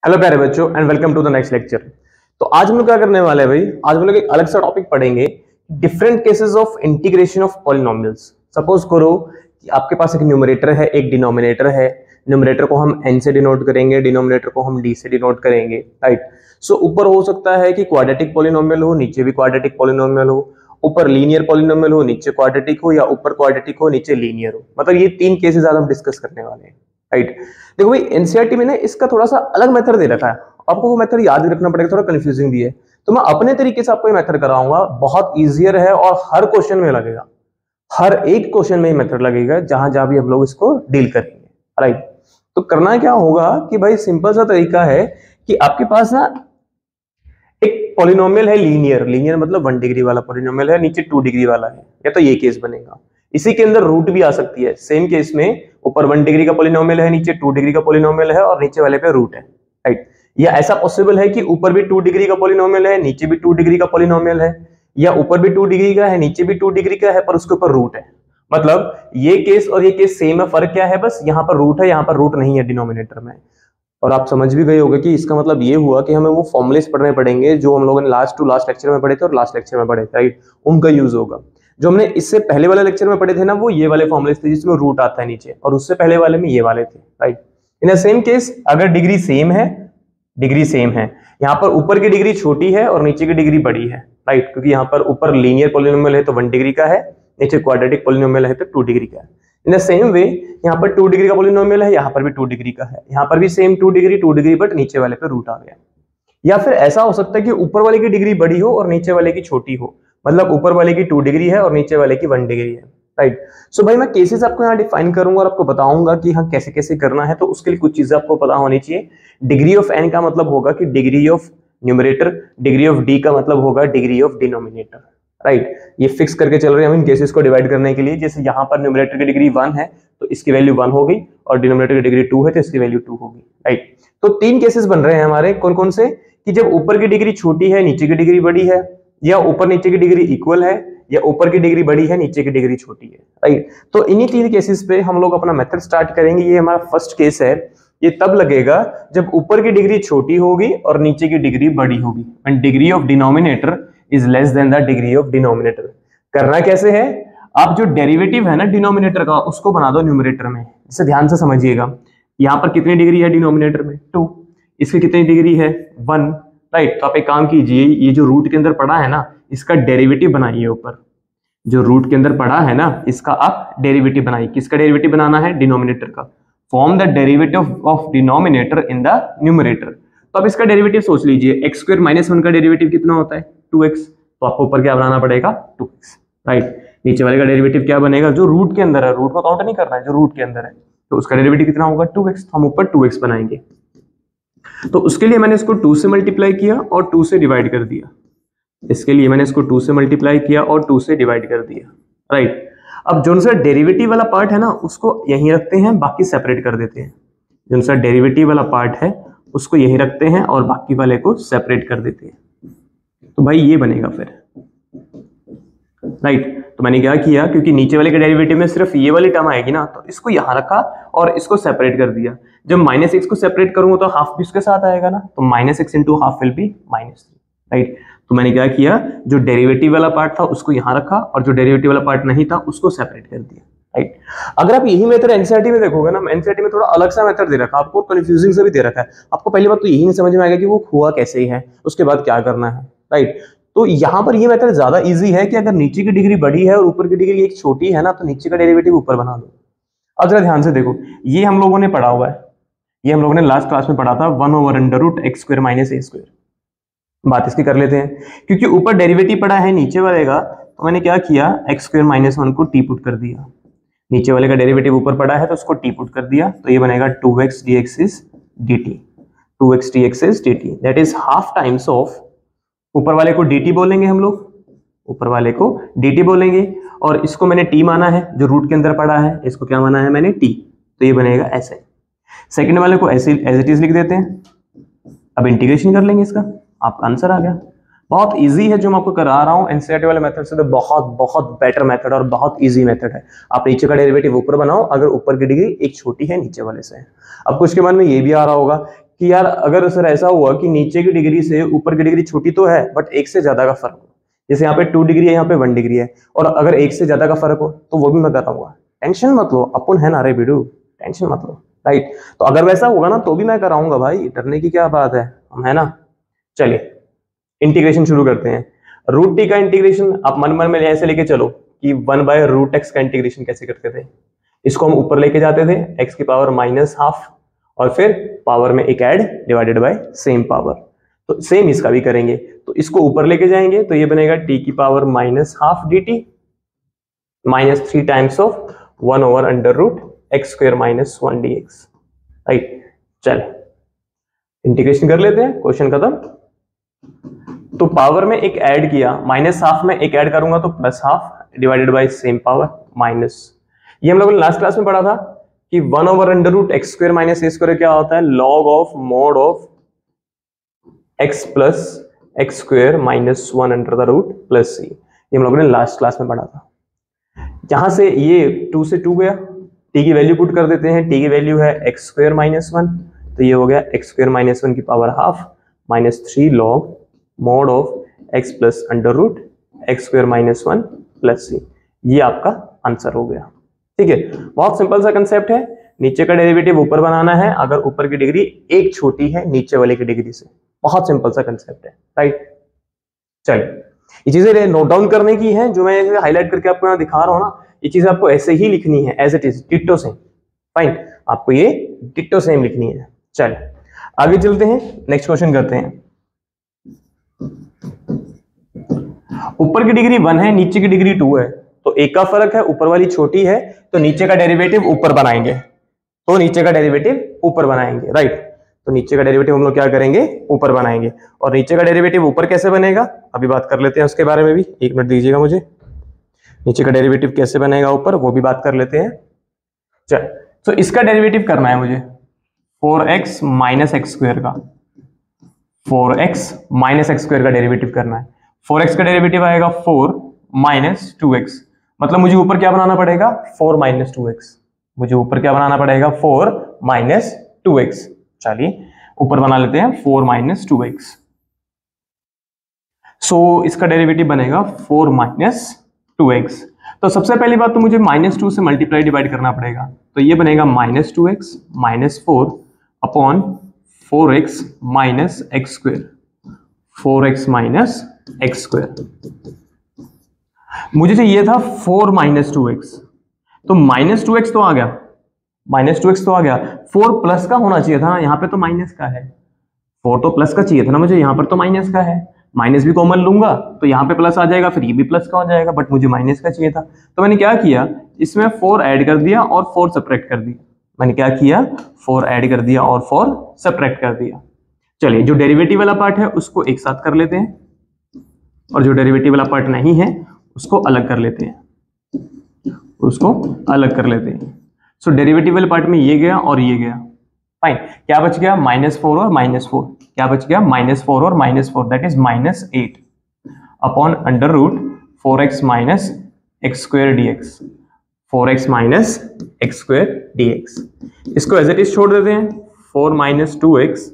Hello प्यारे बच्चों and welcome to the next lecture. तो आज हम लोग क्या करने वाले हैं भाई, आज हम लोग एक अलग सा टॉपिक पढ़ेंगे, different cases of integration of polynomials. Suppose करो कि आपके पास एक न्यूमरेटर है, एक डिनोमिनेटर है। न्यूमरेटर को हम n से डिनोट करेंगे, डिनोमिनेटर को हम d से डिनोट करेंगे, राइट। सो ऊपर हो सकता है कि क्वाड्रेटिक पॉलिनोमियल हो, नीचे भी क्वाड्रेटिक पॉलिनोमियल हो, ऊपर लीनियर पॉलिनोमियल हो, नीचे क्वाड्रेटिक हो, या ऊपर क्वाड्रेटिक हो, नीचे लीनियर हो। मतलब ये तीन केसेस आज हम डिस्कस करने वाले हैं, राइट। देखो भाई, एनसीईआरटी में ना इसका थोड़ा सा अलग मेथड दे रखा है, आपको वो मेथड याद भी रखना पड़ेगा, थोड़ा कंफ्यूजिंग भी है। तो मैं अपने तरीके से आपको ये मेथड कराऊंगा, बहुत इजियर है और हर क्वेश्चन में लगेगा, हर एक क्वेश्चन में ये मेथड लगेगा जहां जहां भी हम लोग इसको डील करेंगे, राइट। तो करना क्या होगा कि भाई सिंपल सा तरीका है कि आपके पास ना एक पॉलिनोमियल है लीनियर, लीनियर मतलब 1 डिग्री वाला पॉलिनोमियल है, नीचे 2 डिग्री वाला है, या तो ये केस बनेगा। इसी के अंदर रूट भी आ सकती है, सेम केस में ऊपर 1 डिग्री का पॉलिनोमियल है, नीचे 2 डिग्री का पॉलिनोमियल है और नीचे वाले पे रूट है, राइट। या ऐसा पॉसिबल है कि ऊपर भी 2 डिग्री का पॉलिनोमियल है, नीचे भी 2 डिग्री का पॉलिनोमियल है, या ऊपर भी 2 डिग्री का है, नीचे भी 2 डिग्री का है, पर उसके ऊपर रूट है। मतलब ये केस और ये केस सेम है, फर्क क्या है, बस यहाँ पर रूट है, यहाँ पर रूट नहीं है डिनोमिनेटर में। और आप समझ भी गए होंगे कि इसका मतलब ये हुआ कि हमें वो फॉर्मुलेस पढ़ने पड़ेंगे जो हम लोगों ने लास्ट लेक्चर में पढ़े थे और लास्ट लेक्चर में पढ़े थे, राइट। उनका यूज होगा। जो हमने इससे पहले वाले लेक्चर में पढ़े थे ना, वो ये वाले फॉर्मुलेस थे जिसमें रूट आता है नीचे, और उससे पहले वाले में ये वाले थे, right. In the same case अगर डिग्री सेम है, यहाँ पर ऊपर की डिग्री छोटी है और नीचे की डिग्री बड़ी है, राइट, क्योंकि यहाँ पर ऊपर लीनियर पॉलिनोमियल है तो 1 डिग्री का है, नीचे क्वाड्रेटिक पॉलिनोमियल है तो 2 डिग्री का है। इन द सेम वे यहाँ पर 2 डिग्री का पॉलिनोमियल है, यहाँ पर भी 2 डिग्री का है, यहाँ पर भी सेम 2 डिग्री बट नीचे वाले पे रूट आ गया। या फिर ऐसा हो सकता है कि ऊपर वाले की डिग्री बड़ी हो और नीचे वाले की छोटी हो, मतलब ऊपर वाले की 2 डिग्री है और नीचे वाले की 1 डिग्री है, राइट। सो भाई मैं केसेस आपको यहाँ डिफाइन करूंगा और आपको बताऊंगा कि हाँ कैसे कैसे करना है। तो उसके लिए कुछ चीजें आपको पता होनी चाहिए। डिग्री ऑफ n का मतलब होगा कि degree of numerator, degree of d का मतलब होगा डिग्री ऑफ डिनोमिनेटर, राइट। ये फिक्स करके चल रहे हैं हम इन केसेस को डिवाइड करने के लिए। जैसे यहाँ पर न्यूमरेटर की डिग्री 1 है तो इसकी वैल्यू 1 हो गई, और डिनोमिनेटर की डिग्री 2 है तो इसकी वैल्यू 2 होगी, राइट। तो तीन केसेस बन रहे हैं हमारे, कौन कौन से, कि जब ऊपर की डिग्री छोटी है, नीचे की डिग्री बड़ी है, या ऊपर नीचे की डिग्री इक्वल है, या ऊपर की डिग्री बड़ी है, नीचे की डिग्री छोटी है, राइट। तो इन्हीं तीन केसेस पे हम लोग अपना मेथड स्टार्ट करेंगे। ये हमारा फर्स्ट केस है। ये तब लगेगा जब ऊपर की डिग्री छोटी होगी और नीचे की डिग्री बड़ी होगी, and degree of denominator is less than the degree of denominator. करना कैसे है, आप जो डेरिवेटिव है ना डिनोमिनेटर का, उसको बना दो न्यूमरेटर में। इसे ध्यान से समझिएगा। यहाँ पर कितनी डिग्री है डिनोमिनेटर में, 2, इसकी कितनी डिग्री है, 1, राइट। तो आप एक काम कीजिए, ये जो रूट के अंदर पड़ा है ना, इसका डेरिवेटिव बनाइए। ऊपर जो रूट के अंदर पड़ा है ना, इसका आप डेरिवेटिव बनाइए। किसका डेरिवेटिव बनाना है, डिनोमिनेटर का। Form the derivative of denominator in the numerator. तो आप इसका डेरिवेटिव सोच लीजिए, x स्क्वायर माइनस 1 का डेरिवेटिव कितना होता है, 2x। तो आपको ऊपर क्या बनाना पड़ेगा, 2x, राइट। नीचे वाले का डेरिवेटिव क्या बनेगा, जो रूट के अंदर है, रूट को काउंट नहीं करना है, जो रूट के अंदर है, तो उसका डेरिवेटिव कितना होगा, 2x। तो हम ऊपर 2x बनाएंगे। तो उसके लिए मैंने इसको 2 से मल्टीप्लाई किया और 2 से डिवाइड कर दिया। इसके लिए मैंने इसको 2 से मल्टीप्लाई किया और 2 से डिवाइड कर दिया, राइट। अब जो सा डेरिवेटिव वाला पार्ट है ना, उसको यहीं रखते हैं, बाकी सेपरेट कर देते हैं। जो सा डेरिवेटिव वाला पार्ट है उसको यहीं रखते हैं और बाकी वाले को सेपरेट कर देते हैं। तो भाई ये बनेगा फिर, राइट। तो मैंने क्या किया, क्योंकि नीचे वाले के डेरिवेटिव में सिर्फ ये वाली टर्म आएगी ना, तो इसको यहां रखा और इसको सेपरेट कर दिया। जब -x को सेपरेट करूंगा तो हाफ भी उसके साथ आएगा ना, तो -x into half will be -3, right. तो मैंने क्या किया, जो डेरिवेटिव वाला पार्ट था उसको यहां रखा और जो डेरिवेटिव वाला पार्ट नहीं था उसको सेपरेट कर दिया, राइट। अगर आप यही मेथड एनसीईआरटी में देखोगे ना, एनसीईआरटी में थोड़ा अलग सा मेथड दे रखा है आपको, कंफ्यूजिंग से भी दे रखा है आपको। पहली बात तो यही नहीं समझ में आएगा कि वो हुआ कैसे ही है, उसके बाद क्या करना है, राइट। तो यहाँ पर ये मेथड ज्यादा इजी है कि अगर नीचे की डिग्री बड़ी है और ऊपर की डिग्री एक छोटी है ना, तो नीचे का डेरिवेटिव ऊपर बना दो। अब जरा ध्यान से देखो, ये हम लोगों ने पढ़ा हुआ है, ये हम लोगों ने लास्ट क्लास में पढ़ा था, 1/√x square minus a square. बात इसकी कर लेते हैं, क्योंकि ऊपर डेरिवेटिव पड़ा है नीचे वाले का, तो मैंने क्या किया, x स्क्वायर माइनस 1 को t पुट कर दिया। नीचे वाले का डेरिवेटिव ऊपर पड़ा है तो उसको t पुट कर दिया, तो ये बनेगा 2x dx is dt, 2x dx is dt, that is half times of, ऊपर वाले को dt बोलेंगे हम लोग, ऊपर वाले को dt बोलेंगे, और इसको मैंने t माना है, जो रूट के अंदर पड़ा है, इसको क्या माना है मैंने, t। तो ये बनेगा ऐसे। सेकंड वाले को ऐसे एज इट इज लिख देते हैं। अब इंटीग्रेशन कर लेंगे इसका, आपका आंसर आ गया। बहुत इजी है जो मैं आपको करा रहा हूँ एनसीईआरटी वाले मेथड से, तो बहुत बहुत बेटर मेथड और बहुत इजी मेथड है। आप नीचे का डेरिवेटिव ऊपर बनाओ अगर ऊपर की डिग्री एक छोटी है नीचे वाले से। अब कुछ के मन में ये भी आ रहा होगा कि यार अगर सर ऐसा हुआ कि नीचे की डिग्री से ऊपर की डिग्री छोटी तो है बट एक से ज्यादा का फर्क हो, जैसे यहाँ पे 2 डिग्री है, यहाँ पे 1 डिग्री है, और अगर एक से ज्यादा का फर्क हो तो वो भी मैं कराऊंगा। टेंशन मत लो, अपन है ना रे वीडियो, टेंशन मत लो, राइट। तो अगर वैसा होगा ना तो भी मैं कराऊंगा भाई, डरने की क्या बात है, हम है ना। चलिए इंटीग्रेशन शुरू करते हैं। रूट टी का इंटीग्रेशन आप मन मन में ऐसे लेके चलो कि 1/√x का इंटीग्रेशन कैसे करते थे। इसको हम ऊपर लेके जाते थे x की पावर -½ और फिर पावर में एक add divided by same power. तो सेम इसका भी करेंगे, तो इसको ऊपर लेके जाएंगे तो ये बनेगा t की power -½ dt -3 times of 1/√x² - 1 dx, right. चल इंटीग्रेशन कर लेते हैं, क्वेश्चन खत्म। तो पावर में एक ऐड किया, -½ में एक ऐड करूंगा तो +½ divided by same power minus. ये हम लोगों ने लास्ट क्लास में पढ़ा था कि 1/√x² - a² क्या होता है, log of mode of x plus x² - 1/√ plus c। ये हम लोगों ने लास्ट क्लास में पढ़ा था। यहां से ये 2 से 2 गया, t की वैल्यू पुट कर देते हैं, t की वैल्यू है x² - 1, तो ये हो गया x² - 1 की power ½ -3 log mode of x plus √x² - 1 plus c। ये आपका आंसर हो गया, ठीक है। बहुत सिंपल सा कंसेप्ट है, नीचे का डेरिवेटिव ऊपर बनाना है अगर ऊपर की डिग्री एक छोटी है नीचे वाले की डिग्री से। बहुत सिंपल सा कंसेप्ट है, राइट। चलिए ये चीजें नोट डाउन करने की है, जो मैं हाईलाइट करके आपको यहाँ दिखा रहा हूँ ना, ये चीजें आपको ऐसे ही लिखनी है, as it is, ditto same. Fine, आपको ये डिट्टो सेम लिखनी है। चलिए आगे चलते हैं, नेक्स्ट क्वेश्चन करते हैं। ऊपर की डिग्री 1 है, नीचे की डिग्री 2 है, तो एक का फर्क है, ऊपर वाली छोटी है तो नीचे का डेरिवेटिव ऊपर बनाएंगे, तो नीचे का डेरिवेटिव ऊपर बनाएंगे, राइट। तो नीचे का डेरिवेटिव हम लोग क्या करेंगे, ऊपर बनाएंगे। और नीचे का डेरिवेटिव ऊपर कैसे बनेगा अभी बात कर लेते हैं उसके बारे में भी, 1 मिनट दीजिएगा मुझे। नीचे का डेरिवेटिव कैसे बनेगा ऊपर वो भी बात कर लेते हैं। चल तो इसका डेरिवेटिव करना है मुझे 4x - x² का, 4x - x² का डेरिवेटिव करना है। 4x का डेरिवेटिव आएगा 4 - 2x, मतलब मुझे ऊपर क्या बनाना पड़ेगा, 4 - 2x। मुझे ऊपर क्या बनाना पड़ेगा, 4 - 2x। चलिए ऊपर बना लेते हैं 4 - 2x। सो इसका डेरिवेटिव बनेगा 4 - 2x। तो सबसे पहली बात तो मुझे -2 से मल्टीप्लाई डिवाइड करना पड़ेगा, तो ये बनेगा -2x - 4 upon 4x - x², 4x - x²। मुझे चाहिए था 4 - 2x, तो -2x तो आ गया, -2x तो आ गया, 4 प्लस का होना चाहिए था ना, यहाँ पे तो माइनस का है, 4 तो प्लस का चाहिए था ना मुझे, यहाँ पर तो माइनस का है। माइनस भी कॉमन लूंगा तो यहाँ पे प्लस आ जाएगा, फिर ये भी प्लस का हो जाएगा, बट मुझे माइनस का चाहिए था। तो मैंने क्या किया, इसमें 4 ऐड कर दिया और 4 सब्ट्रैक्ट कर दिया। मैंने क्या किया, 4 ऐड कर दिया और 4 सब्ट्रैक्ट कर दिया। चलिए जो डेरिवेटिव वाला पार्ट है उसको एक साथ कर लेते हैं, और जो डेरिवेटिव वाला पार्ट नहीं है उसको अलग कर लेते हैं, उसको अलग कर लेते हैं। सो डेरिवेटिव वाले पार्ट में ये गया और ये गया, फाइन। क्या बच गया, -4 और -4, क्या बच गया, -4 और -4, that is -8 upon √4x - x² dx, 4x - x² dx। इसको एज इट इज छोड़ देते हैं, 4 - 2x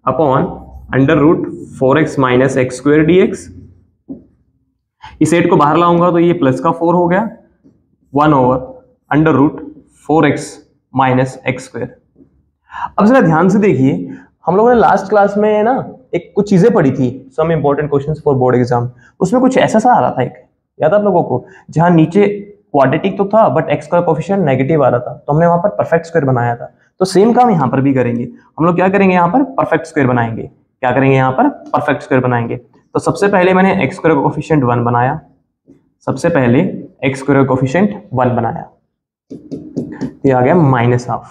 upon √4x - x² dx। इस 8 को बाहर लाऊंगा तो ये प्लस का 4 हो गया, 1/√4x - x²। अब जरा ध्यान से देखिए, हम लोगों ने लास्ट क्लास में ना एक कुछ चीजें पढ़ी थी, some important questions for board exam, उसमें कुछ ऐसा सा आ रहा था, एक याद आप लोगों को, जहां नीचे क्वाड्रेटिक तो था बट x का कोफिशिएंट नेगेटिव आ रहा था, तो हमने वहां पर परफेक्ट स्क्वायर बनाया था। तो सेम काम यहां पर भी करेंगे हम लोग, क्या करेंगे, यहाँ पर परफेक्ट स्क्वायर बनाएंगे। क्या करेंगे, यहाँ पर परफेक्ट स्क्वायर बनाएंगे। तो सबसे पहले मैंने x² का कोफिशिएंट 1 बनाया, सबसे पहले x² का कोफिशिएंट 1 बनाया, ये आ गया -½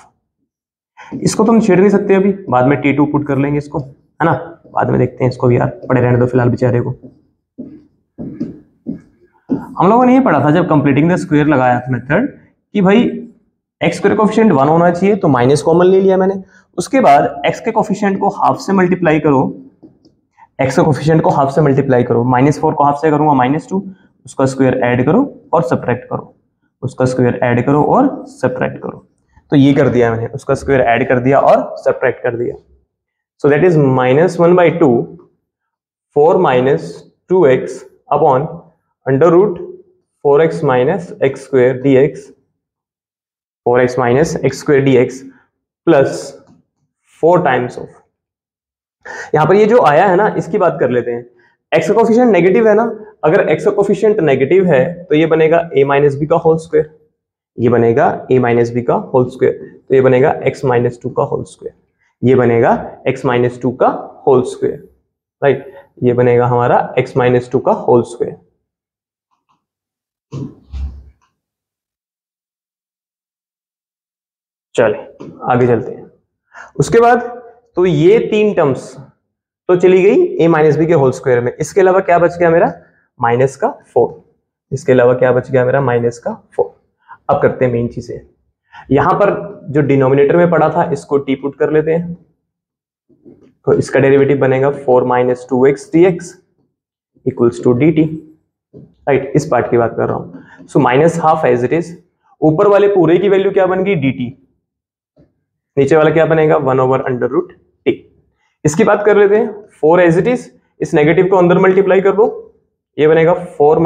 इसको तुम छेड़ नहीं सकते अभी, बाद में T2 पुट कर लेंगे इसको, है ना, बाद में देखते हैं इसको भी, यार पड़े रहने दो फिलहाल बेचारे को। हम लोगों ने ये पढ़ा था जब कंप्लीटिंग द स्क्वायर लगाया था मेथड, कि भाई x² कोफिशिएंट 1 होना चाहिए, तो माइनस कॉमन ले लिया मैंने। उसके बाद x के कोफिशिएंट को हाफ से मल्टीप्लाई करो, x के कोफिशिएंट को हाफ से मल्टीप्लाई करो, -4 को हाफ से करूंगा -2, उसका स्क्वायर ऐड करो और सब्ट्रैक्ट करो, उसका स्क्वायर ऐड करो और सब्ट्रैक्ट करो। तो ये कर दिया मैंने, उसका स्क्वायर ऐड कर दिया और सब्ट्रैक्ट कर दिया, so that is -1/2 4 - 2x upon under root 4x - x² dx 4x - x² dx plus 4 times of, यहां पर ये जो आया है ना इसकी बात कर लेते हैं। x का कोफिशिएंट नेगेटिव है ना, अगर x का कोफिशिएंट नेगेटिव है तो ये बनेगा a - b का होल स्क्वायर, ये बनेगा a - b का होल स्क्वायर, तो ये बनेगा x - 2 का होल स्क्वायर, ये बनेगा x - 2 का होल स्क्वायर, राइट, ये बनेगा हमारा x - 2 का होल स्क्वायर। चले आगे चलते हैं। उसके बाद तो ये 3 टर्म्स तो चली गई a - b के होल स्क्वायर में, इसके अलावा क्या बच गया मेरा -4, इसके अलावा क्या बच गया मेरा -4। अब करते हैं मेन चीजें, यहां पर जो डिनोमिनेटर में पड़ा था इसको टी पुट कर लेते हैं, तो इसका डेरिवेटिव बनेगा 4 - 2x dx equals to dt, right, इस पार्ट की बात कर रहा हूं। सो -12 एज इट इज, ऊपर वाले पूरे की वैल्यू क्या बन गई dt, नीचे वाला क्या बनेगा 1/√t। इसकी बात कर लेते हैं 4 एज इट इज, इस नेगेटिव को अंदर मल्टीप्लाई कर दो, ये बनेगा 4 -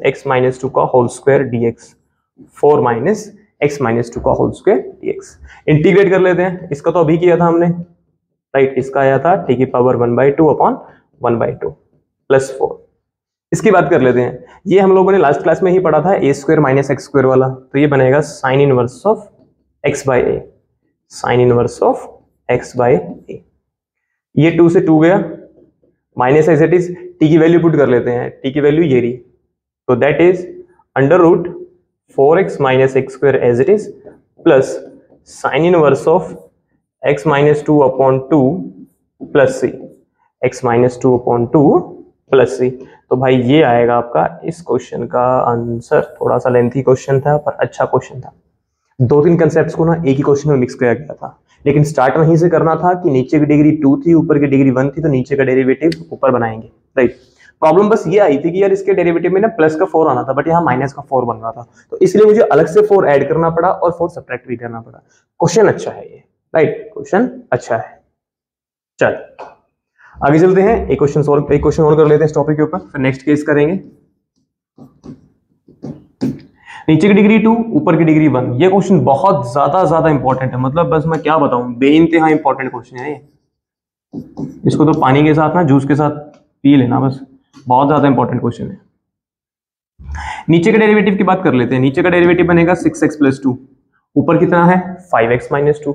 x - 2 का होल स्क्वायर dx 4 - x - 2 का होल स्क्वायर dx। इंटीग्रेट कर लेते हैं, इसका तो अभी किया था हमने, राइट, इसका आया था t की पावर 1/2 अपॉन 1/2 प्लस 4। इसकी बात कर लेते हैं, ये हम लोगों ने लास्ट क्लास में ही पढ़ा था a² - x² वाला, तो ये बनेगा sine inverse of x/a, sine inverse of x/a। ये 2 से 2 गया, minus as it is, t की वैल्यू पुट कर लेते हैं, t की वैल्यू ये रही, तो that is under root 4x - x² as it is plus sine inverse of x - 2 upon 2 plus c, x - 2 upon 2 plus c। तो भाई ये आएगा आपका इस क्वेश्चन का आंसर। थोड़ा सा लेंथी क्वेश्चन था पर अच्छा क्वेश्चन था, 2-3 कंसेप्ट्स को ना एक ही क्वेश्चन में मिक्स किया गया था, लेकिन स्टार्ट वहीं से करना था कि नीचे की डिग्री 2 थी, ऊपर की डिग्री 1 थी, तो नीचे का डेरिवेटिव ऊपर बनाएंगे, राइट। प्रॉब्लम बस ये आई थी कि यार इसके डेरिवेटिव में ना प्लस का 4 आना था, बट यहाँ माइनस का 4 बन रहा था, तो इसलिए मुझे अलग से 4 ऐड करना पड़ा और 4 सब्ट्रैक्ट भी करना पड़ा। क्वेश्चन अच्छा है ये, राइट, क्वेश्चन अच्छा है। चल आगे चलते हैं, एक क्वेश्चन और कर लेते हैं इस टॉपिक के ऊपर, फिर नेक्स्ट केस करेंगे। नीचे की डिग्री 2, ऊपर की डिग्री 1, ये क्वेश्चन बहुत ज्यादा इंपॉर्टेंट है, मतलब बस मैं क्या बताऊं, बेइंतहा इंपॉर्टेंट क्वेश्चन है ये। इसको तो पानी के साथ ना जूस के साथ पी लेना बस, बहुत ज्यादा इंपॉर्टेंट क्वेश्चन है। नीचे के डेरिवेटिव की बात कर लेते हैं, नीचे का डेरिवेटिव बनेगा 6x + 2, ऊपर कितना है 5x - 2,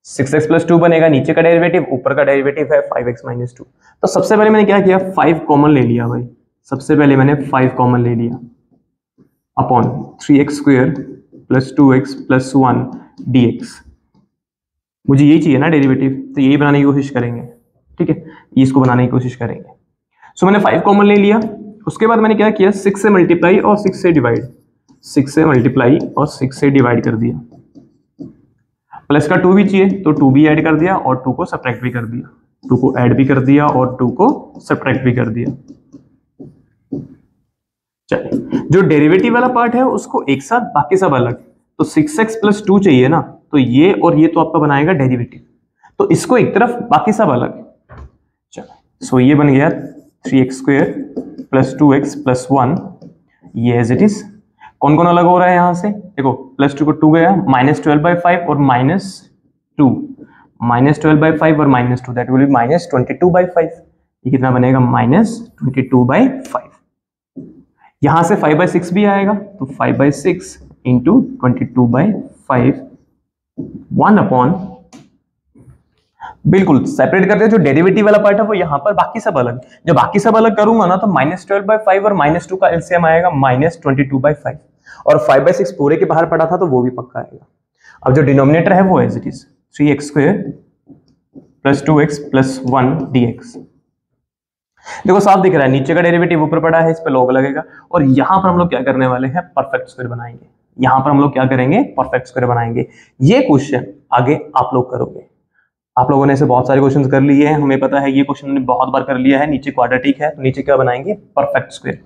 6x + 2 बनेगा नीचे का डेरिवेटिव, ऊपर का डेरिवेटिव है 5x - 2। तो सबसे पहले मैंने क्या किया, 5 कॉमन ले लिया भाई, सबसे पहले मैंने 5 कॉमन ले लिया अपॉन 3x² + 2x + 1 dx। मुझे यही चाहिए ना डेरिवेटिव, तो यही बनाने की कोशिश करेंगे, ठीक है, ये इसको बनाने की कोशिश करेंगे। सो मैंने 5 कॉमन ले लिया, उसके बाद मैंने क्या किया, 6 से मल्टीप्लाई और 6 से डिवाइड, 6 से मल्टीप्लाई और 6 से डिवाइड कर दिया, प्लस का 2 भी चाहिए तो 2 भी ऐड कर दिया और 2 को सब्ट्रैक्ट भी कर दिया, 2 को ऐड भी कर दिया और 2 को सब्ट्रैक्ट भी कर दिया। चलिए, जो डेरिवेटिव वाला पार्ट है उसको एक साथ, बाकी सब अलग, तो 6x + 2 चाहिए ना, तो ये और ये तो आपका बनाएगा डेरिवेटिव, तो इसको एक तरफ, बाकी सब अलग। चलो सो ये बन गया 3x² + 2x + 1, ये एज इट इज। कौन कौन अलग हो रहा है यहां से, देखो +2 को 2 गया, -12/5 और -2, -12/5 और -2, दैट विल बी -22/5। ये कितना बनेगा -22/5। यहां से 5/6 भी आएगा, तो 5/6 × 22/5 1/, बिल्कुल सेपरेट करते हैं, जो डेरिवेटिव वाला पार्ट है वो यहाँ पर, बाकी सब अलग। जब बाकी सब अलग करूंगा ना तो -12/5 और -2 का एलसीएम आएगा -22/5, और 5/6 पूरे के बाहर पड़ा था तो वो भी पक्का आएगा। अब जो डिनोमिनेटर है वो as it is 3x² + 2x + 1 dx। देखो साफ दिख रहा है, नीचे का डेरिवेटिव ऊपर पड़ा है, इस पे लॉग लगेगा, और यहां पर हम लोग क्या करने वाले हैं, परफेक्ट स्क्वायर बनाएंगे। यहां पर हम लोग क्या करेंगे, परफेक्ट स्क्वायर बनाएंगे। ये क्वेश्चन आगे आप लोग करोगे, आप लोगों ने ऐसे बहुत सारे क्वेश्चंस कर लिए हैं, हमें पता है ये क्वेश्चन हमने बहुत बार कर लिया है। नीचे क्वाड्रेटिक है तो नीचे क्या बनाएंगे, परफेक्ट स्क्वायर।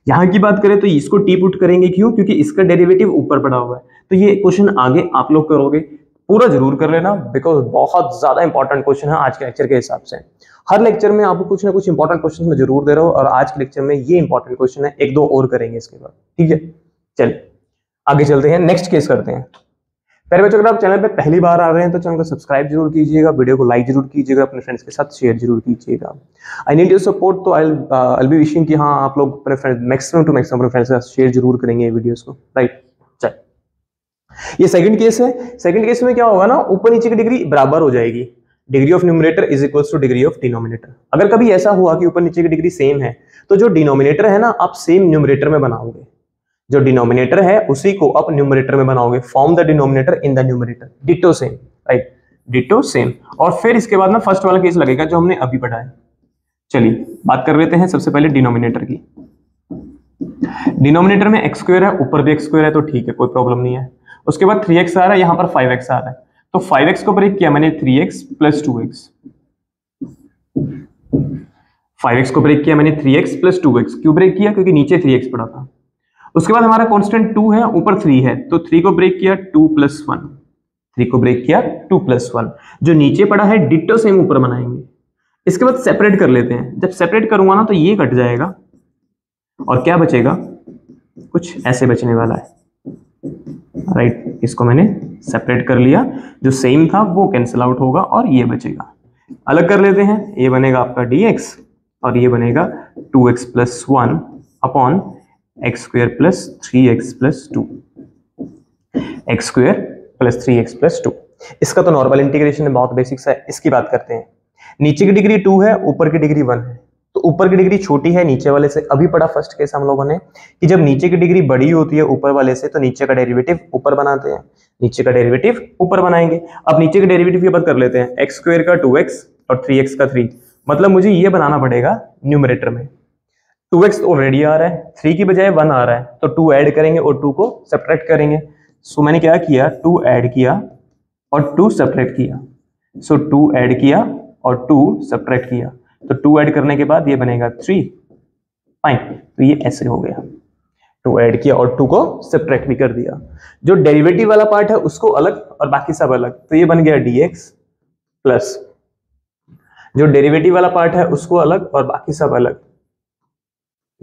यहाँ की बात करें तो इसको टी पुट करेंगे, क्यों, क्योंकि इसका डेरिवेटिव ऊपर पड़ा हुआ है, तो ये क्वेश्चन आगे आप लोग करोगे। पूरा जरूर कर लेना, बिकॉज बहुत ज्यादा इंपॉर्टेंट क्वेश्चन है आज के लेक्चर के हिसाब से। हर लेक्चर में आपको कुछ ना कुछ इंपॉर्टेंट क्वेश्चन मैं जरूर दे रहा हूँ, और आज के लेक्चर में ये इंपॉर्टेंट क्वेश्चन है, एक दो और करेंगे इसके बाद, ठीक है। चलिए आगे चलते हैं, नेक्स्ट केस करते हैं। पहले बच्चों, अगर आप चैनल पे पहली बार आ रहे हैं तो चैनल को सब्सक्राइब जरूर कीजिएगा, वीडियो को लाइक जरूर कीजिएगा, अपने फ्रेंड्स के साथ शेयर जरूर कीजिएगा। आई नीड योर सपोर्ट, तो आई बी विशिंग कि हाँ आप लोग अपने फ्रेंड मैक्सिमम टू मैक्सिमम अपने फ्रेंड्स के साथ शेयर जरूर करेंगे ये वीडियोस को, राइट। चल, ये सेकंड केस है। सेकंड केस में क्या होगा ना, ऊपर नीचे की डिग्री बराबर हो जाएगी। Degree of numerator is equal two degree of denominator. अगर कभी ऐसा हुआ कि ऊपर नीचे की डिग्री सेम है, तो जो डिनोमिनेटर है ना, आप सेम न्यूमरेटर में बनाओगे। जो डिनोमिनेटर है उसी को आप न्यूमरेटर में बनाओगे। Form the denominator in the numerator, ditto same, right, ditto same. और फिर इसके बाद ना फर्स्ट वाला केस लगेगा जो हमने अभी पढ़ा है। चलिए बात कर लेते हैं सबसे पहले डिनोमिनेटर की। डिनोमिनेटर में एक्स स्क्वायर है, ऊपर भी एक्स स्क्वायर है, तो ठीक है, कोई प्रॉब्लम नहीं है। उसके बाद 3x आ रहा है, यहाँ पर 5x आ रहा है, तो 5x को ब्रेक किया मैंने 3x प्लस 2x। 5x को ब्रेक किया मैंने 3x प्लस 2x। क्यों ब्रेक किया? क्योंकि नीचे 3x पड़ा था। उसके बाद हमारा कांस्टेंट 2 है, ऊपर 3 है, तो 3 को ब्रेक किया 2 प्लस 1। 3 को ब्रेक किया 2 प्लस 1। जो नीचे पड़ा है डिट्टो सेम ऊपर बनाएंगे। इसके बाद सेपरेट कर लेते हैं। जब सेपरेट करूंगा ना तो ये कट जाएगा और क्या बचेगा, कुछ ऐसे बचने वाला है, राइट। इसको मैंने सेपरेट कर लिया, जो सेम था वो कैंसिल आउट होगा और ये बचेगा। अलग कर लेते हैं, ये बनेगा आपका dx और ये बनेगा 2x plus 1 upon x square plus 3x plus 2। X square plus 3x plus 2। इसका तो नॉर्मल इंटीग्रेशन है, बहुत बेसिक सा है। इसकी बात करते हैं। नीचे की डिग्री 2 है, ऊपर की डिग्री 1 है, तो ऊपर की डिग्री छोटी है नीचे वाले से। अभी पढ़ा फर्स्ट केस हम लोगों ने कि जब नीचे की डिग्री बड़ी होती है ऊपर वाले से, तो नीचे का डेरिवेटिव ऊपर बनाते हैं, नीचे का डेरिवेटिव ऊपर बनाएंगे। अब नीचे के डेरिवेटिव की बात कर लेते हैं। एक्स स्क्वायर का 2x और 3x का 3, मतलब मुझे ये बनाना पड़ेगा न्यूमरेटर में। 2x ऑलरेडी आ रहा है, 3 की बजाय 1 आ रहा है, तो 2 ऐड करेंगे और 2 को सब्ट्रैक्ट करेंगे। सो मैंने क्या किया, 2 ऐड किया और 2 सब्ट्रैक्ट किया। सो 2 ऐड किया और 2 सब्ट्रैक्ट किया, तो 2 ऐड करने के बाद ये बनेगा 3। फाइन, तो ये ऐसे हो गया। 2 ऐड किया और 2 को सब्ट्रैक्ट भी कर दिया। जो डेरिवेटिव वाला पार्ट है उसको अलग और बाकी सब अलग, तो ये बन गया dx प्लस, जो डेरिवेटिव वाला पार्ट है उसको अलग और बाकी सब अलग,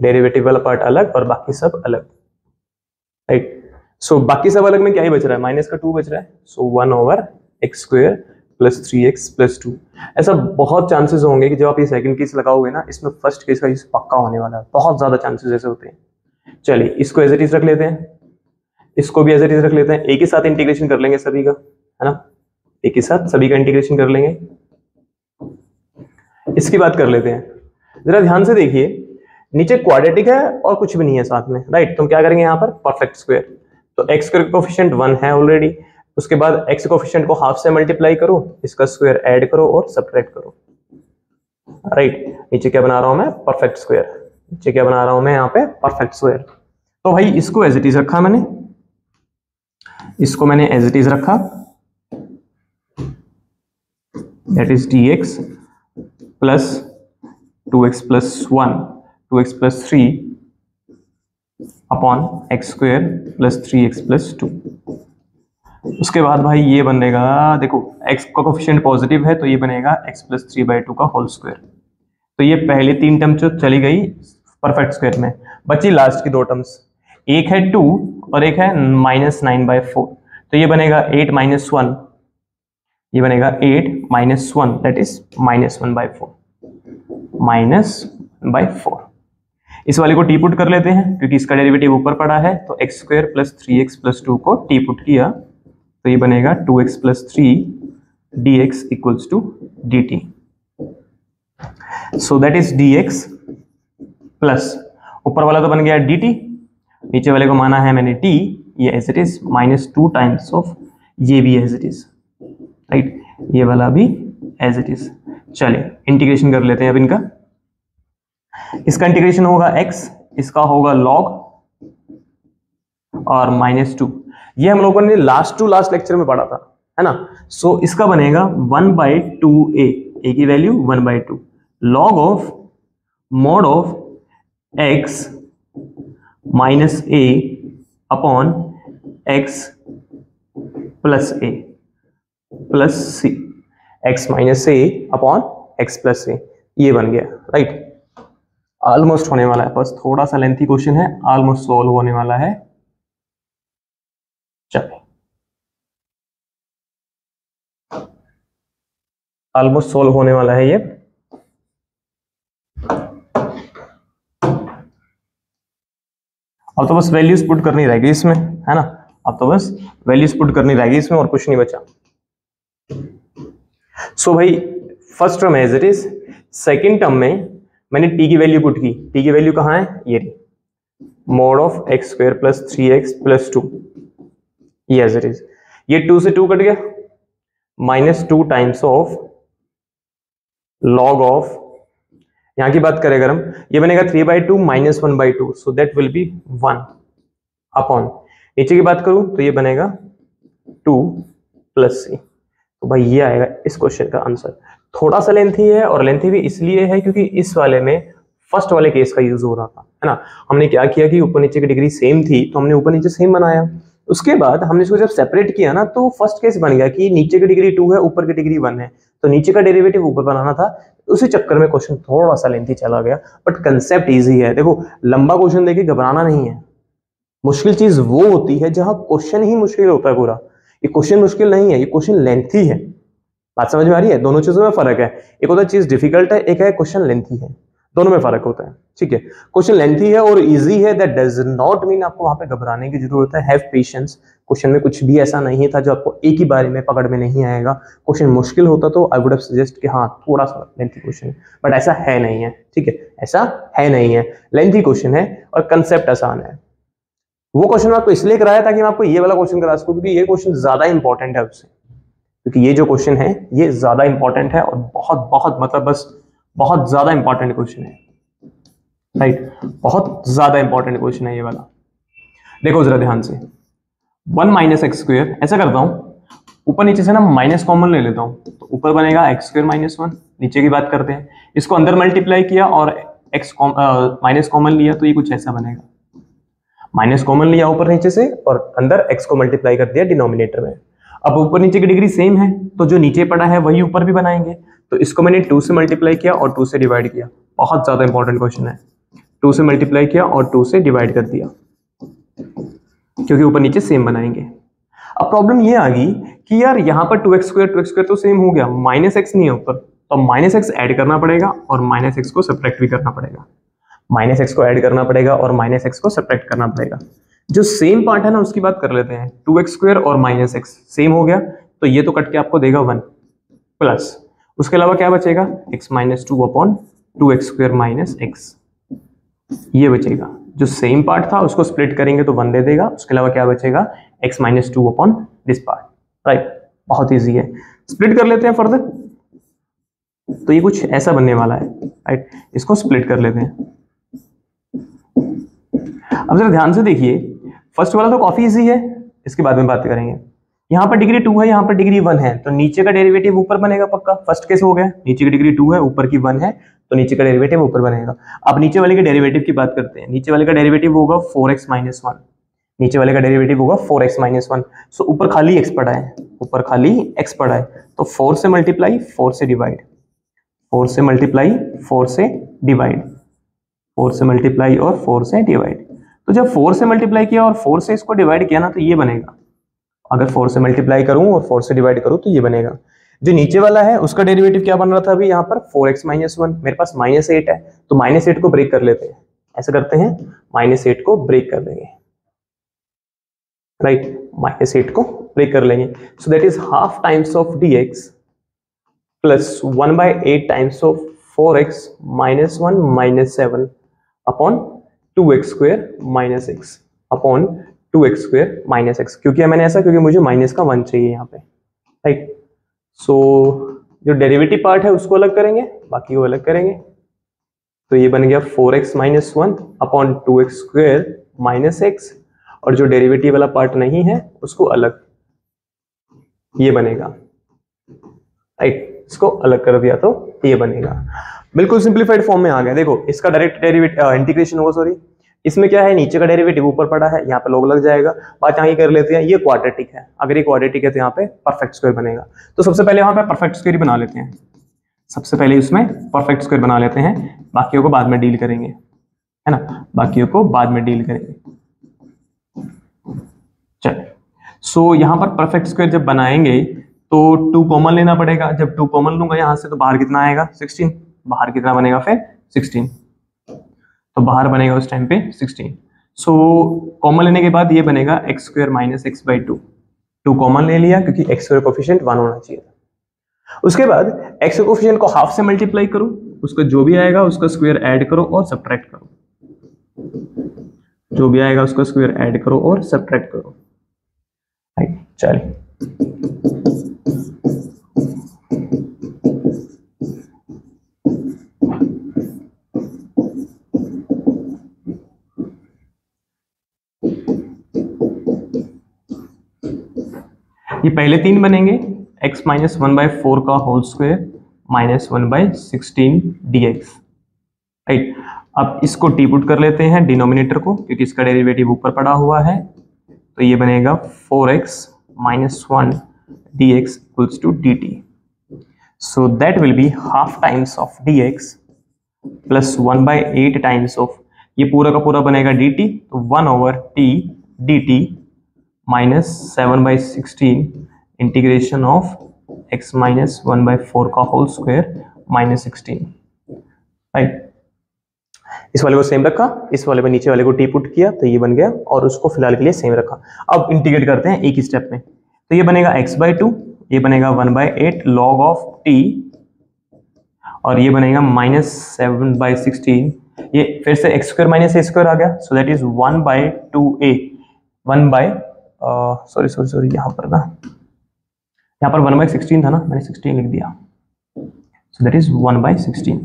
डेरिवेटिव वाला पार्ट अलग और बाकी सब अलग, राइट। सो बाकी सब अलग में क्या ही बच रहा है, माइनस का 2 बच रहा है। सो 1 over x square plus 3x plus 2। ऐसा बहुत चांसेस होंगे कि जब आप ये सेकंड केस लगाओगे ना, इसमें फर्स्ट केस का यूज पक्का होने वाला है, बहुत ज्यादा चांसेस ऐसे होते हैं। चलिए इसको एज इट इज रख लेते हैं, इसको भी एज इट इज रख लेते हैं। एक ही साथ इंटीग्रेशन कर लेंगे सभी का, है ना, एक ही साथ सभी का इंटीग्रेशन कर लेंगे। इसकी बात कर लेते हैं, जरा ध्यान से देखिए। नीचे क्वाड्रेटिक है और कुछ भी नहीं है साथ में, राइट। तो हम क्या करेंगे यहाँ पर, परफेक्ट स्क्वायर। तो एक्स स्क्वायर कोफिशिएंट 1 है ऑलरेडी, उसके बाद एक्स कोफिशिएंट को हाफ से मल्टीप्लाई करो, इसका स्क्वायर ऐड करो और सब्ट्रैक्ट करो, राइट। नीचे क्या बना रहा हूं मैं, परफेक्ट स्क्वायर। नीचे क्या बना रहा हूं मैं यहाँ पे, परफेक्ट स्क्वायर। तो भाई इसको एज इट इज रखा मैंने, इसको मैंने एज इट इज रखा, that is dx plus 2x plus 1, 2x plus 3 upon x square plus 3x plus 2। उसके बाद भाई ये बनेगा, देखो x का कोफिशिएंट पॉजिटिव है तो ये बनेगा x प्लस 3/2 का होल स्क्वायर। तो ये पहले 3 टर्म जो चली गई परफेक्ट स्क्वायर में, बची लास्ट की 2 टर्म्स। एक है 2 और एक है -9/4, तो ये बनेगा 8 - 1, ये बनेगा 8 - 1, दैट इज -1/4, -1/4। इस वाले को टी पुट कर लेते हैं, क्योंकि इसका डेरिवेटिव ऊपर पड़ा है, तो x square plus 3x plus 2 को टी पुट किया, तो ये बनेगा 2x plus 3 dx equals to dt। So that is dx plus, ऊपर वाला तो बन गया dt, नीचे वाले को माना है मैंने t, ये as it is -2 times of ये भी एज इट इज, राइट, ये वाला भी एज इट इज। चलिए इंटीग्रेशन कर लेते हैं अब इनका। इसका इंटीग्रेशन होगा x, इसका होगा log और -2। ये हम लोगों ने लास्ट टू लास्ट लेक्चर में पढ़ा था, है ना। सो इसका बनेगा 1/2a, a की value 1/2, log of mod of x minus a upon x plus a। Plus C, X minus A upon X plus A, ये बन गया, राइट। ऑलमोस्ट होने वाला है, बस थोड़ा सा लेंथी क्वेश्चन है, ऑलमोस्ट सॉल्व होने वाला है। चलिए, ऑलमोस्ट सॉल्व होने वाला है ये। अब तो बस वैल्यूज पुट करनी रहेगी इसमें, है ना। अब तो बस वैल्यूज पुट करनी रहेगी इसमें, और कुछ नहीं बचा। सो भाई first term as it is, second term में मैंने t की वैल्यू पुट की। t की वैल्यू कहाँ है, ये रही, mod of x square plus 3x plus 2, ये एज इट इज। ये 2 से 2 कट गया, -2 टाइम्स ऑफ लॉग ऑफ, यहां की बात करें अगर हम, ये बनेगा 3/2 minus 1/2, so that will B 1 upon, नीचे की बात करूं तो ये बनेगा 2 प्लस सी। तो भाई ये आएगा इस क्वेश्चन का आंसर। थोड़ा सा लेंथी है, और लेंथी भी इसलिए है क्योंकि इस वाले में फर्स्ट वाले केस का यूज हो रहा था, है ना। हमने क्या किया कि ऊपर नीचे की डिग्री सेम थी, तो हमने ऊपर नीचे सेम बनाया। उसके बाद हमने इसको जब सेपरेट किया ना, तो फर्स्ट केस बन गया कि नीचे की डिग्री 2 है, ऊपर की डिग्री 1 है, तो नीचे का डेरिवेटिव ऊपर बनाना था। उसी चक्कर में क्वेश्चन थोड़ा सा लेंथी चला गया, बट कंसेप्ट इजी है। देखो, लंबा क्वेश्चन देके घबराना नहीं है। मुश्किल चीज वो होती है जहां क्वेश्चन ही मुश्किल होता है पूरा। ये क्वेश्चन मुश्किल नहीं है, ये क्वेश्चन लेंथी है। बात समझ में आ रही है? दोनों चीजों में फर्क है। एक होता है चीज डिफिकल्ट है, एक है क्वेश्चन लेंथी है, दोनों में फर्क होता है, ठीक है। क्वेश्चन लेंथी है और इजी है, दैट डज नॉट मीन आपको वहां पे घबराने की जरूरत है। Have patience. क्वेश्चन में कुछ भी ऐसा नहीं था जो आपको एक ही बारे में पकड़ में नहीं आएगा। क्वेश्चन मुश्किल होता तो आई वुड हैव सजेस्ट कि हाँ थोड़ा सा लेंथी क्वेश्चन है, बट ऐसा है नहीं है, ठीक है, ऐसा है नहीं है। लेंथी क्वेश्चन है और कंसेप्ट आसान है। वो क्वेश्चन आपको इसलिए कराया ताकि मैं आपको ये वाला क्वेश्चन करा सकूं, क्योंकि ये क्वेश्चन ज्यादा इंपॉर्टेंट है उससे, क्योंकि ये जो क्वेश्चन है ये ज्यादा इंपॉर्टेंट है, और बहुत बहुत मतलब बस बहुत ज्यादा इंपॉर्टेंट क्वेश्चन है, राइट। बहुत ज्यादा इंपॉर्टेंट क्वेश्चन है ये वाला। देखो जरा ध्यान से, 1 माइनस एक्स स्क्वायर, ऐसा करता हूं ऊपर नीचे से ना माइनस कॉमन ले लेता हूं, तो ऊपर बनेगा एक्स स्क्वायर माइनस 1। नीचे की बात करते हैं, इसको अंदर मल्टीप्लाई किया और एक्स माइनस कॉमन लिया, तो ये कुछ ऐसा बनेगा। माइनस कॉमन लिया ऊपर नीचे से और अंदर एक्स को मल्टीप्लाई कर दिया डिनोमिनेटर में। अब ऊपर नीचे की डिग्री सेम है, तो जो नीचे पड़ा है वही ऊपर भी बनाएंगे। तो इसको मैंने 2 से मल्टीप्लाई किया और 2 से डिवाइड किया। बहुत ज्यादा इंपॉर्टेंट क्वेश्चन है। 2 से मल्टीप्लाई किया और 2 से डिवाइड कर दिया, क्योंकि ऊपर नीचे सेम बनाएंगे। अब प्रॉब्लम ये आ गई कि यार यहाँ पर 2x स्क्वायर तो सेम हो गया, माइनस एक्स नहीं है ऊपर, तो माइनस एक्स ऐड करना पड़ेगा और माइनस एक्स को सब्ट्रैक्ट भी करना पड़ेगा। माइनस एक्स को ऐड करना पड़ेगा और माइनस एक्स को सब्ट्रैक्ट करना पड़ेगा। जो सेम पार्ट है ना उसकी बात कर लेते हैं। 2x स्क्वायर और माइनस एक्स सेम हो गया, तो ये तो कट के आपको देगा 1 प्लस, उसके अलावा क्या बचेगा, x minus 2 upon 2x square minus x, ये बचेगा। जो सेम पार्ट था उसको स्प्लिट करेंगे तो 1 दे देगा, उसके अलावा क्या बचेगा, x minus 2 upon this part, right. बहुत ईजी है, स्प्लिट कर लेते हैं फर्दर, तो ये कुछ ऐसा बनने वाला है, राइट। इसको स्प्लिट कर लेते हैं। अब जरा ध्यान से देखिए, फर्स्ट वाला तो काफी इजी है, इसके बाद में बात करेंगे। यहाँ पर डिग्री 2 है, यहाँ पर डिग्री 1 है, तो नीचे का डेरिवेटिव ऊपर बनेगा पक्का। फर्स्ट केस हो गया, नीचे की डिग्री 2 है, ऊपर की 1 है, तो नीचे का डेरिवेटिव ऊपर बनेगा। अब नीचे वाले के डेरिवेटिव की बात करते हैं। नीचे वाले का डेरिवेटिव होगा 4x माइनस 1, नीचे वाले का डेरिवेटिव होगा 4x माइनस 1। सो ऊपर खाली x पड़ा है, ऊपर खाली x पड़ा है, तो 4 से मल्टीप्लाई 4 से डिवाइड, 4 से मल्टीप्लाई 4 से डिवाइड, 4 से मल्टीप्लाई और 4 से डिवाइड। तो जब 4 से मल्टीप्लाई किया और 4 से इसको डिवाइड किया ना, तो ये बनेगा। अगर 4 से मल्टीप्लाई करूं और 4 से डिवाइड करूं तो ये बनेगा। जो नीचे वाला है उसका डेरिवेटिव क्या बन रहा था अभी यहाँ पर, 4x माइनस 1, मेरे पास -8 है, तो -8 को ब्रेक कर लेते हैं। ऐसा करते हैं, -8 को ब्रेक कर देंगे, राइट, -8 को ब्रेक कर लेंगे। सो that is half times of dx plus 1/8 times of 4x minus 1 minus 7 upon 2x square minus x upon 2x square minus x। क्योंकि मैंने ऐसा, क्योंकि मुझे माइनस का 1 चाहिए यहाँ पे, राइट। सो जो डेरिवेटिव पार्ट है उसको अलग करेंगे, बाकी वो अलग करेंगे। तो ये बन गया 4x minus 1 upon 2x square minus x, और जो डेरिवेटिव वाला पार्ट नहीं है उसको अलग, ये बनेगा, राइट। इसको अलग कर दिया तो ये बनेगा। बिल्कुल सिंप्लीफाइड फॉर्म में आ गया। देखो इसका डायरेक्ट डेरिवेटिव इंटीग्रेशन होगा, सॉरी इसमें क्या है, नीचे का डेरिवेटिव ऊपर पड़ा है, यहाँ पे log लग जाएगा। बात यहाँ कर लेते हैं, ये क्वाड्रेटिक है, अगर ये क्वाड्रेटिक है तो यहाँ पे परफेक्ट स्क्वायर बनेगा। तो सबसे पहले यहाँ पे परफेक्ट स्क्वायर बना लेते हैं, सबसे पहले इसमें परफेक्ट स्क्वायर बना लेते हैं, बाकियों को बाद में डील करेंगे, है ना, बाकियों को बाद में डील करेंगे। चलिए, सो यहाँ पर परफेक्ट स्क्वायर जब बनाएंगे तो 2 कॉमन लेना पड़ेगा। जब 2 कॉमन लूंगा यहाँ से तो बाहर कितना आएगा, 16। बाहर कितना बनेगा फिर 16, तो बाहर बनेगा उस टाइम पे 16। सो कॉमन लेने के बाद ये बनेगा x square minus x by 2। 2 common ले लिया क्योंकि एक्स स्क्वायर कोफिशिएंट 1 होना चाहिए। उसके बाद एक्स कोफिशिएंट को हाफ से मल्टीप्लाई करो, उसका जो भी आएगा उसका स्क्वायर ऐड करो और सब्ट्रैक्ट करो, जो भी आएगा उसका स्क्वायर ऐड करो और सब्ट्रैक्ट करो। राइट, चलिए ये पहले 3 बनेंगे, x माइनस 1/4 का whole square minus 1/16 dx। Right, अब इसको टी पुट कर लेते हैं डिनोमिनेटर को, क्योंकि इसका डेरिवेटिव ऊपर पड़ा हुआ है, तो ये बनेगा 4x minus 1 dx equals to dt। So that will be half times of dx plus 1/8 times of, ये पूरा का पूरा बनेगा dt, तो 1/t dt minus 7/16 integration of x minus 1/4 का होल स्क्वायर माइनस 16। राइट, इस वाले को सेम रखा, इस वाले में नीचे वाले को टी पुट किया तो ये बन गया, और उसको फिलहाल के लिए सेम रखा। अब इंटीग्रेट करते हैं एक ही स्टेप में, तो ये बनेगा x/2, ये बनेगा 1/8 log ऑफ t, और ये बनेगा माइनस 7/16, ये फिर से x square minus a square आ गया, so that is 1/2a, 1 sorry यहाँ पर 1/16 था ना, मैंने 16 लिख दिया, सो दैट इज 1/16।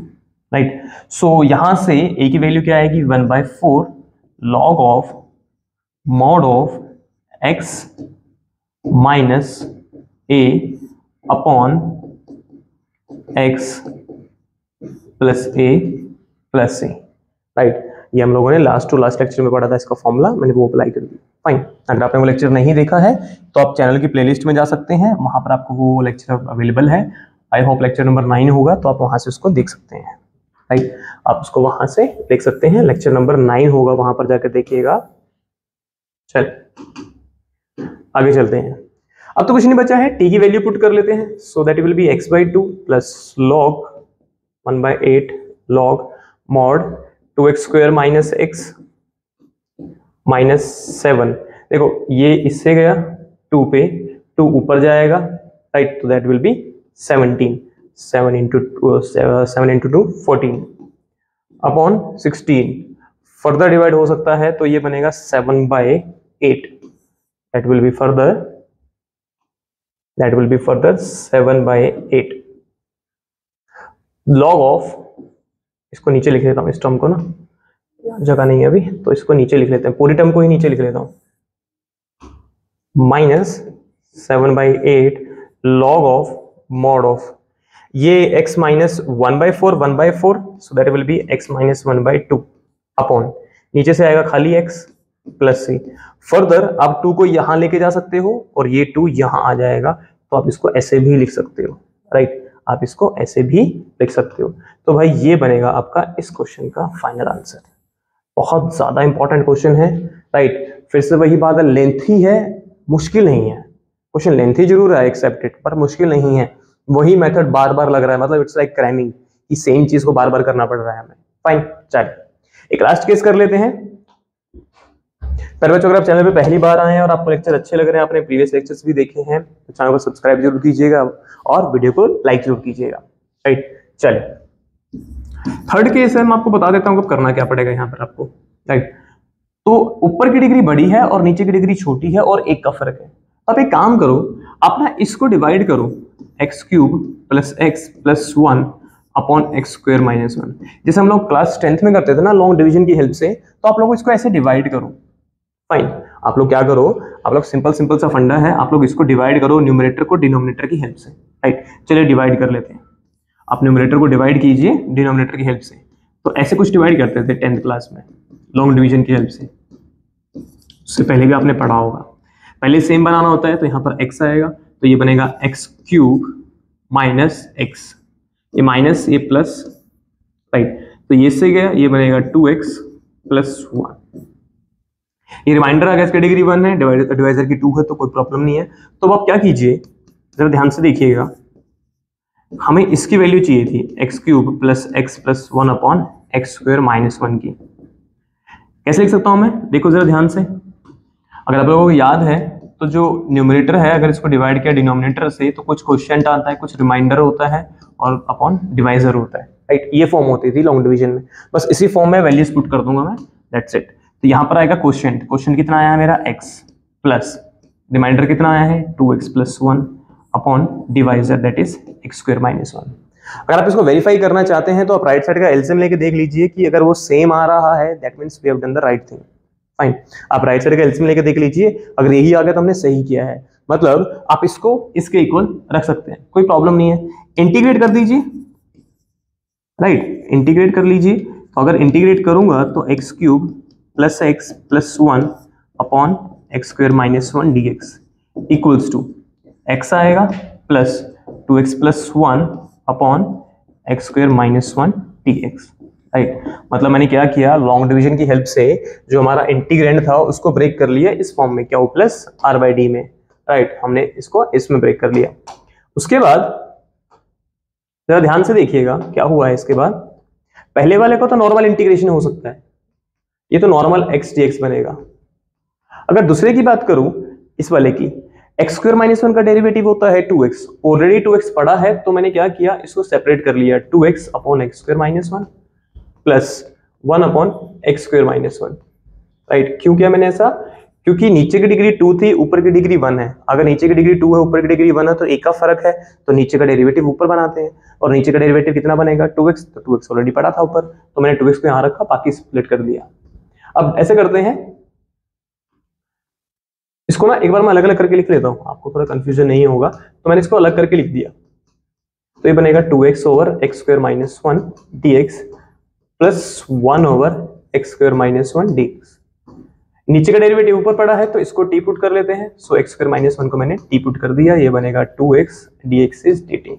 राइट, सो यहां से a की वैल्यू क्या आएगी, 1/4 log of mod of x minus a upon x plus a plus c। Right, ये हम लोगों ने लास्ट टू लास्ट लेक्चर में पढ़ा था, इसका फॉर्मूला मैंने वो अप्लाई कर दिया। फाइन, अगर आपने वो लेक्चर नहीं देखा है तो आप चैनल की प्लेलिस्ट में जा सकते हैं, वहां पर आपको वो लेक्चर अवेलेबल है। आई होप लेक्चर नंबर 9 होगा, तो आप वहां से उसको देख सकते हैं। राइट, आप उसको वहां से देख सकते हैं, लेक्चर नंबर 9 होगा, वहां पर जाकर देखिएगा। चल आगे चलते हैं, अब तो कुछ नहीं बचा है, टी की वैल्यू पुट कर लेते हैं, सो that will B x/2 plus log 1/8 log mod 2x square minus x minus 7। देखो ये इससे गया 2 पे, 2 ऊपर जाएगा, राइट, तो that will B 17, 7 into 2 14 upon 16। Further divide हो सकता है तो ये बनेगा 7/8, that will be further 7/8 log of, इसको नीचे लिख लेता हूँ इस टर्म को ना, जगह नहीं है अभी, तो इसको नीचे लिख लेते हैं, पूरी टर्म को ही नीचे लिख लेता हूँ, minus 7/8 log of mod of, ये x minus 1/4 so that will B x minus 1/2 upon, नीचे से आएगा खाली x प्लस c। फर्दर आप 2 को यहां लेके जा सकते हो और ये 2 यहां आ जाएगा, तो आप इसको ऐसे भी लिख सकते हो। राइट, आप इसको ऐसे भी लिख सकते हो। तो भाई ये बनेगा आपका इस क्वेश्चन का फाइनल आंसर। बहुत ज्यादा इंपॉर्टेंट क्वेश्चन है। राइट, फिर से वही बात है, लेंथी है, मुश्किल नहीं है क्वेश्चन, लेंथी जरूर है एक्सेप्टेड, पर मुश्किल नहीं है। वही मेथड बार बार लग रहा है, मतलब इट्स लाइक क्रैमिंग, कि सेम चीज को बार बार करना पड़ रहा है हमें। फाइन, चलिए एक लास्ट केस कर लेते हैं। पर बच्चों अगर आप चैनल पे पहली बार आए हैं और आपको लेक्चर अच्छे लग रहे हैं, आपने प्रीवियस लेक्चर्स भी देखे हैं, तो चैनल को सब्सक्राइब जरूर कीजिएगा और वीडियो को लाइक जरूर कीजिएगा। राइट, चलिए थर्ड केस है, मैं आपको बता देता हूँ कब करना क्या पड़ेगा यहाँ पर आपको। राइट, तो ऊपर की डिग्री बड़ी है और नीचे की डिग्री छोटी है और 1 का फर्क है। आप एक काम करो, आप ना इसको डिवाइड करो, x³ plus x plus 1 upon x square minus 1। जैसे हम लोग क्लास 10th में करते थे ना लॉन्ग डिवीजन की हेल्प से, तो आप लोग इसको ऐसे डिवाइड करो। फाइन, आप लोग क्या करो, आप लोग सिंपल सा फंडा है, आप लोग इसको डिवाइड करो न्यूमरेटर को डिनोमिनेटर की हेल्प से। राइट, चलिए डिवाइड कर लेते हैं। आप न्यूमरेटर को डिवाइड कीजिए डिनोमिनेटर की हेल्प से। तो ऐसे कुछ डिवाइड करते थे 10th क्लास में, लॉन्ग डिवीजन की हेल्प से। उससे पहले भी आपने पढ़ा होगा। पहले सेम बनाना होता है तो यहाँ पर x आएगा, तो ये बनेगा x क्यूब माइनस x, ये माइनस ये प्लस, राइट, तो ये से गया, ये बनेगा 2x प्लस 1। ये रिमाइंडर आ गया, इसकी डिग्री 1 है, डिवाइजर की 2 है, तो कोई प्रॉब्लम नहीं है। तो अब आप क्या कीजिए, जरा ध्यान से देखिएगा, हमें इसकी वैल्यू चाहिए थी x cube plus x plus 1 upon x square minus 1 की। कैसे लिख सकता हूं मैं, देखो जरा ध्यान से, अगर आप लोगों को याद है तो जो न्यूमरेटर है अगर इसको डिवाइड किया डिनोमिनेटर से तो कुछ क्वोशिएंट आता है, कुछ रिमाइंडर होता है और अपॉन डिवाइजर होता है, राइट। ये फॉर्म होती थी लॉन्ग डिवीजन में, बस इसी फॉर्म में वैल्यूज पुट कर दूंगा मैं, दैट्स इट। तो यहाँ पर आएगा क्वोशिएंट, क्वोशिएंट कितना आया है मेरा x प्लस रिमाइंडर कितना आया है 2x plus 1 upon divisor that is x square minus 1। अगर आप इसको वेरीफाई करना चाहते हैं तो आप राइट साइड का एलसीएम लेके देख लीजिए कि अगर वो सेम आ रहा है that means we have done the right thing, fine. आप राइट साइड का एलसीएम लेके देख लीजिए, अगर यही आ गया तो हमने सही किया है, मतलब आप इसको इसके इक्वल रख सकते हैं, कोई प्रॉब्लम नहीं है। इंटीग्रेट कर दीजिए, राइट, इंटीग्रेट कर लीजिए। तो अगर इंटीग्रेट करूंगा तो x cube plus x plus 1 upon x square minus 1 dx equals to x आएगा plus 2x plus 1 upon x square minus 1 dx, right. मतलब मैंने क्या किया, लॉन्ग डिवीजन की हेल्प से जो हमारा इंटीग्रेंड था उसको ब्रेक कर लिया इस फॉर्म में, क्या हो प्लस r बाई डी में, राइट। हमने इसको इसमें ब्रेक कर लिया। उसके बाद जरा ध्यान से देखिएगा क्या हुआ है इसके बाद। पहले वाले को तो नॉर्मल इंटीग्रेशन हो सकता है, ये तो नॉर्मल x dx बनेगा। अगर दूसरे की बात करूं इस वाले की, एक्स स्क्वायर माइनस 1 का डेरिवेटिव होता है 2x, ऑलरेडी 2x पड़ा है तो मैंने क्या किया, इसको सेपरेट कर लिया, 2x upon x square minus 1 plus 1 upon x square minus 1, right. क्यों किया मैंने ऐसा, क्योंकि नीचे की डिग्री 2 थी, ऊपर की डिग्री 1 है। अगर नीचे की डिग्री 2 है, ऊपर की डिग्री 1 है तो एक का फर्क है, तो नीचे का डेरिवेटिव ऊपर बनाते हैं, और नीचे का डेरिवेटिव कितना बनेगा 2x, तो 2x ऑलरेडी पड़ा था ऊपर, तो मैंने 2x को यहां रखा, बाकी स्प्लिट कर दिया। अब ऐसे करते हैं, इसको ना एक बार मैं अलग अलग करके लिख लेता हूं, आपको थोड़ा कंफ्यूजन नहीं होगा, तो मैंने इसको अलग करके लिख दिया। तो ये बनेगा 2x over x square minus 1 dx plus 1 over x square minus 1 dx। नीचे का डेरिवेटिव ऊपर पड़ा है तो इसको टी पुट कर लेते हैं, सो एक्स स्क्वायर माइनस 1 को मैंने टी पुट कर दिया, ये बनेगा 2x dx इज dt।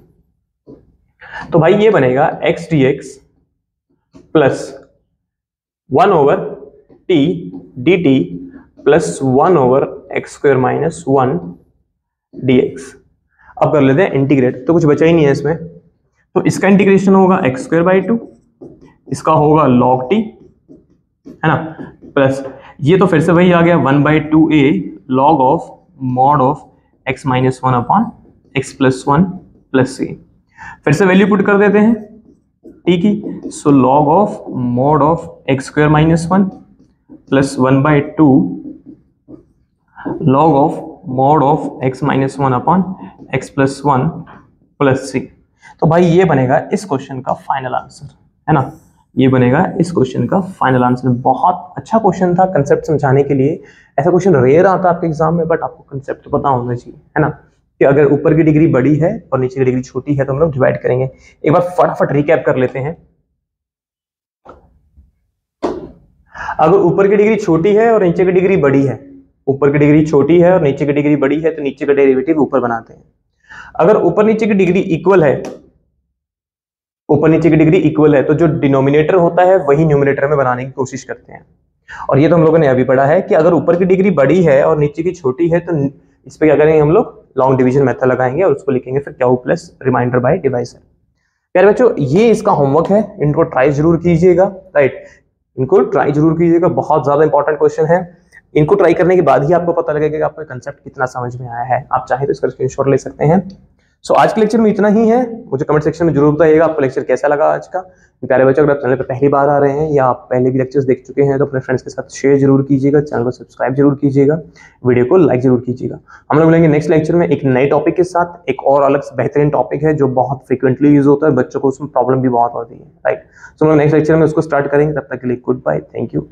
तो भाई ये बनेगा x dx plus 1 over t dt plus 1 over x square minus 1 dx। अब कर लेते हैं इंटीग्रेट, तो कुछ बचा ही नहीं है इसमें, तो इसका इंटीग्रेशन होगा एक्स स्क्वायर बाई 2, इसका होगा log t, है ना, प्लस ये तो फिर से वही आ गया 1/2a log of mod of x minus 1 upon X plus 1 plus c। फिर से वैल्यू पुट कर देते हैं t की, सो log of mod of x square minus 1 plus 1/2 log of mod of x minus 1 upon X plus 1 plus c। तो भाई ये बनेगा इस क्वेश्चन का फाइनल आंसर, है ना, ये बनेगा इस क्वेश्चन का फाइनल आंसर। बहुत अच्छा क्वेश्चन था कंसेप्ट समझाने के लिए, ऐसा क्वेश्चन रेयर आता है आपके एग्जाम में, बट आपको कंसेप्ट पता होना चाहिए, है ना, कि अगर ऊपर की डिग्री बड़ी है और नीचे की डिग्री छोटी है तो हम लोग डिवाइड करेंगे। एक बार फटाफट रिकैप कर लेते हैं। अगर ऊपर की डिग्री छोटी है और नीचे की डिग्री बड़ी है, ऊपर की डिग्री छोटी है और नीचे की डिग्री बड़ी है तो नीचे का डेरिवेटिव ऊपर बनाते हैं। अगर ऊपर नीचे की डिग्री इक्वल है, ऊपर नीचे की डिग्री इक्वल है तो जो डिनोमिनेटर होता है वही न्यूमरेटर में बनाने की कोशिश करते हैं। और ये तो हम लोगों ने अभी पढ़ा है कि अगर ऊपर की डिग्री बड़ी है और नीचे की छोटी है तो इस पे क्या करेंगे, हम लोग लॉन्ग डिवीजन मेथड लगाएंगे और उसको लिखेंगे फिर क्या प्लस रिमाइंडर बाय डिवाइजर। प्यारे बच्चों, ये इसका होमवर्क है, इनको ट्राई जरूर कीजिएगा, राइट, इनको ट्राई जरूर कीजिएगा, बहुत ज्यादा इंपॉर्टेंट क्वेश्चन है। इनको ट्राई करने के बाद ही आपको पता लगेगा कि आपको कंसेप्ट कितना समझ में आया है। आप चाहे तो इसका स्क्रीनशॉट ले सकते हैं। सो आज के लेक्चर में इतना ही है, मुझे कमेंट सेक्शन में जरूर बताइएगा आपको लेक्चर कैसा लगा आज का। प्यारे बच्चों, अगर आप चैनल पर पहली बार आ रहे हैं या आप पहले भी लेक्चर्स देख चुके हैं तो अपने फ्रेंड्स के साथ शेयर जरूर कीजिएगा, चैनल को सब्सक्राइब जरूर कीजिएगा, वीडियो को लाइक जरूर कीजिएगा। हम लोग मिलेंगे नेक्स्ट लेक्चर में एक नए टॉपिक के साथ, एक और अलग बेहतरीन टॉपिक है जो बहुत फ्रिक्वेंटली यूज होता है, बच्चों को उसमें प्रॉब्लम भी बहुत होती है, राइट। सो हम लोग नेक्स्ट लेक्चर में उसको स्टार्ट करेंगे, तब तक के लिए गुड बाय, थैंक यू।